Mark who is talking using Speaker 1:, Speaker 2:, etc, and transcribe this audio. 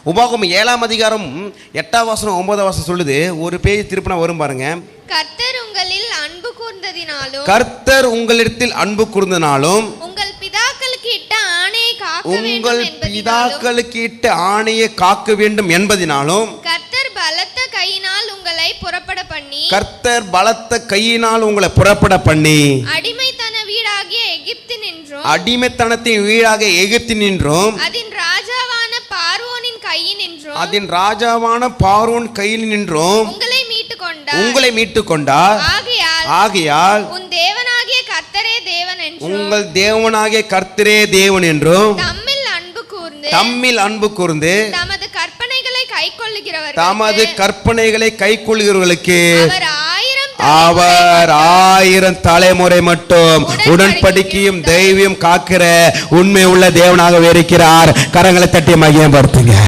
Speaker 1: உபாகமம் 7ஆம் அதிகாரம் 8ஆம் வசனம் 9ஆம் வசனம் சொல்லுது. ஒரு பேஜ் திருப்பினா வரும் பாருங்க.
Speaker 2: கர்த்தர் உங்களில் அன்பு கூர்ந்ததினாலும்,
Speaker 1: கர்த்தர் உங்களிடத்தில் அன்பு கூர்ந்ததினாலும்,
Speaker 2: உங்கள் பிதாக்களுக்கு இட்ட ஆணையை காக்க
Speaker 1: உங்கள்
Speaker 2: வேண்டும்
Speaker 1: பிதாக்களுக்கு இட்ட ஆணையை காக்க வேண்டும் என்பதினாலும்,
Speaker 2: கர்த்தர் பலத்த கையினால் உங்களை புறப்பட பண்ணி,
Speaker 1: கர்த்தர் பலத்த கையினால் உங்களை புறப்பட பண்ணி,
Speaker 2: அடிமைத்தன வீடாகிய எகிப்தினின்றும்,
Speaker 1: அடிமைத்தனத்தின் வீடாக எகிப்தினின்றும்,
Speaker 2: அதின் ராஜாவான பார்வோனின் கையினின்றும்,
Speaker 1: அதன் ராஜாவான பார்வோன் கையில் நின்றும்
Speaker 2: உங்களை மீட்டு கொண்டார்.
Speaker 1: ஆகையால்
Speaker 2: உன் தேவனாகிய கர்த்தரே தேவன் என்றும்,
Speaker 1: உங்கள் தேவனாகிய கர்த்தரே தேவன் என்றும், தம்மில் அன்பு கூர்ந்து
Speaker 2: தமது கற்பனைகளை
Speaker 1: கைக்கொள்கிறவர்களுக்கு அவர் 1000 தலைமுறை மட்டும் உடன்படிக்கையும் தெய்வம் காக்கிற உண்மை உள்ள தேவனாக இருக்கிறார். கரங்களை தட்டி மகிமைப்படுத்துங்க.